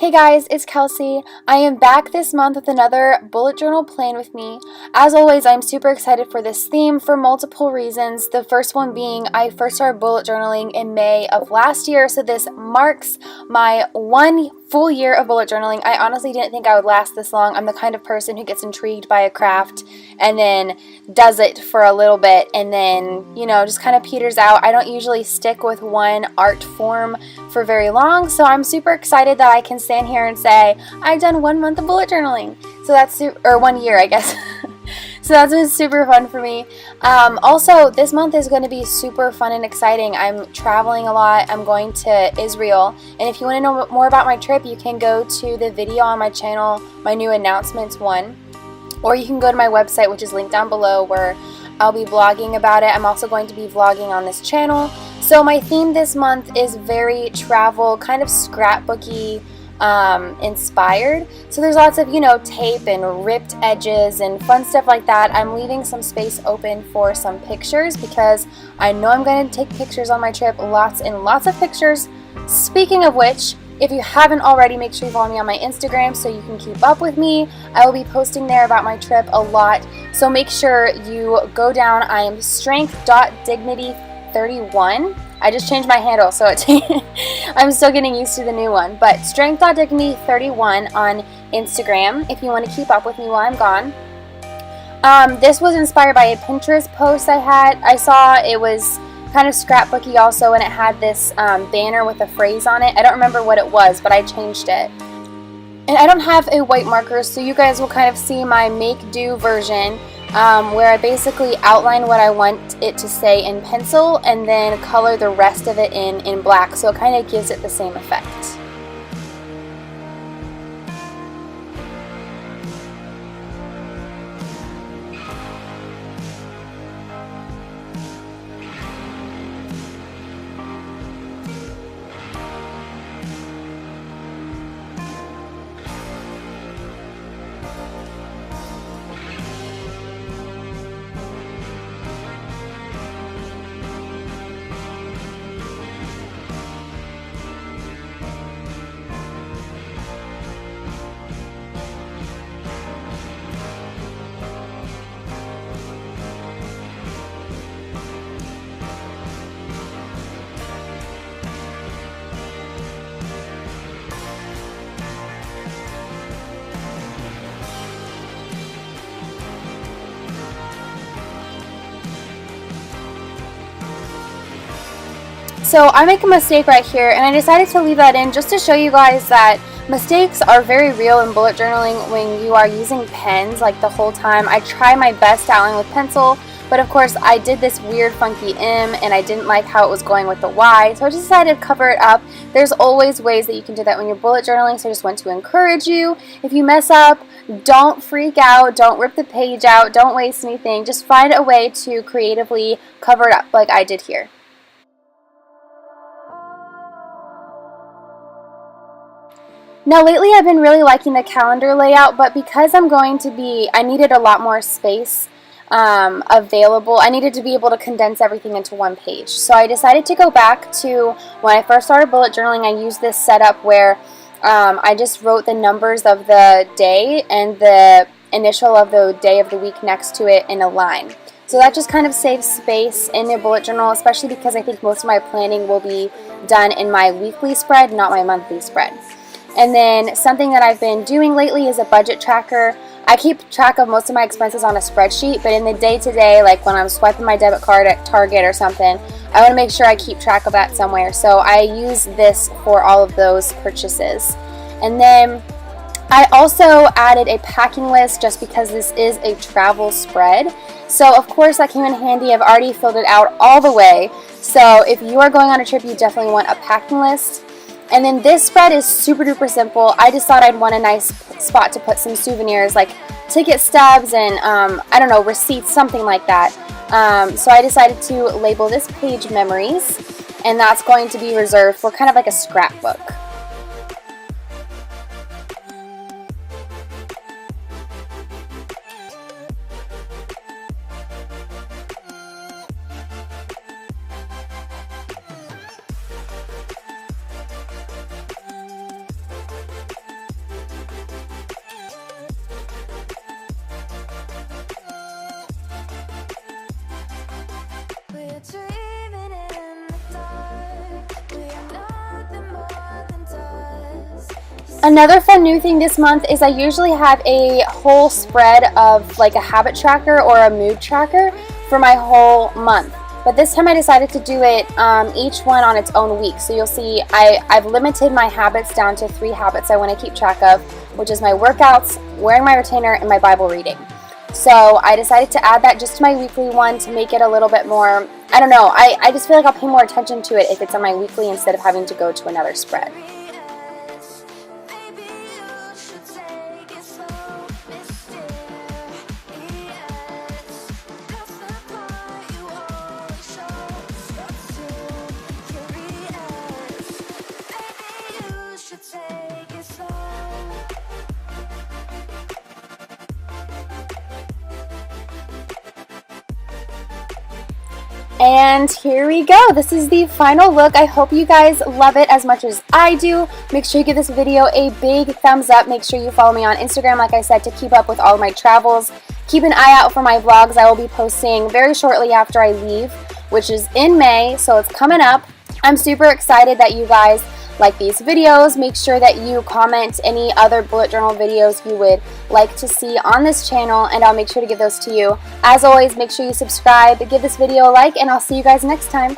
Hey guys, it's Kelsey. I am back this month with another bullet journal plan with me. As always, I'm super excited for this theme for multiple reasons. The first one being I first started bullet journaling in May of last year, so this marks my 1 full year of bullet journaling. I honestly didn't think I would last this long. I'm the kind of person who gets intrigued by a craft and then does it for a little bit and then, just kind of peters out. I don't usually stick with one art form for very long, so I'm super excited that I can stand here and say I've done 1 month of bullet journaling. So that's or 1 year, I guess. So that's been super fun for me. Also, this month is going to be super fun and exciting. I'm traveling a lot. I'm going to Israel, and if you want to know more about my trip, you can go to the video on my channel, my new announcements one, or you can go to my website, which is linked down below, where I'll be vlogging about it. I'm also going to be vlogging on this channel. So my theme this month is very travel, kind of scrapbooky inspired. So there's lots of, tape and ripped edges and fun stuff like that. I'm leaving some space open for some pictures because I know I'm going to take pictures on my trip, lots and lots of pictures. Speaking of which, if you haven't already, make sure you follow me on my Instagram so you can keep up with me. I will be posting there about my trip a lot, so make sure you go down. I am strength.dignity31. I just changed my handle, so I'm still getting used to the new one. But strength.dignity31 on Instagram if you want to keep up with me while I'm gone. This was inspired by a Pinterest post I saw. It was kind of scrapbooky also, and it had this banner with a phrase on it. I don't remember what it was, but I changed it. And I don't have a white marker, so you guys will kind of see my make-do version, where I basically outline what I want it to say in pencil and then color the rest of it in black, so it kind of gives it the same effect. So I make a mistake right here, and I decided to leave that in just to show you guys that mistakes are very real in bullet journaling when you are using pens like the whole time. I try my best to outline with pencil, but of course I did this weird funky M and I didn't like how it was going with the Y, so I just decided to cover it up. There's always ways that you can do that when you're bullet journaling, so I just want to encourage you. If you mess up, don't freak out, don't rip the page out, don't waste anything. Just find a way to creatively cover it up like I did here. Now lately I've been really liking the calendar layout, but because I needed a lot more space available. I needed to be able to condense everything into one page. So I decided to go back to when I first started bullet journaling. I used this setup where I just wrote the numbers of the day and the initial of the day of the week next to it in a line. So that just kind of saves space in your bullet journal, especially because I think most of my planning will be done in my weekly spread, not my monthly spread. And then something that I've been doing lately is a budget tracker. I keep track of most of my expenses on a spreadsheet, but in the day-to-day, like when I'm swiping my debit card at Target or something, I want to make sure I keep track of that somewhere. So I use this for all of those purchases. And then I also added a packing list just because this is a travel spread. So of course that came in handy. I've already filled it out all the way. So if you are going on a trip, you definitely want a packing list. And then this spread is super duper simple. I just thought I'd want a nice spot to put some souvenirs like ticket stubs and I don't know, receipts, something like that. So I decided to label this page memories, and that's going to be reserved for kind of like a scrapbook. Another fun new thing this month is I usually have a whole spread of like a habit tracker or a mood tracker for my whole month. But this time I decided to do it each one on its own week. So you'll see I've limited my habits down to 3 habits I want to keep track of, which is my workouts, wearing my retainer, and my Bible reading. So I decided to add that just to my weekly one to make it a little bit more, I don't know, I just feel like I'll pay more attention to it if it's on my weekly instead of having to go to another spread. And here we go. This is the final look. I hope you guys love it as much as I do. Make sure you give this video a big thumbs up. Make sure you follow me on Instagram, like I said, to keep up with all of my travels. Keep an eye out for my vlogs. I will be posting very shortly after I leave, which is in May, so it's coming up. I'm super excited that you guys like these videos. Make sure that you comment any other bullet journal videos you would like to see on this channel, and I'll make sure to give those to you. As always, make sure you subscribe, give this video a like, and I'll see you guys next time.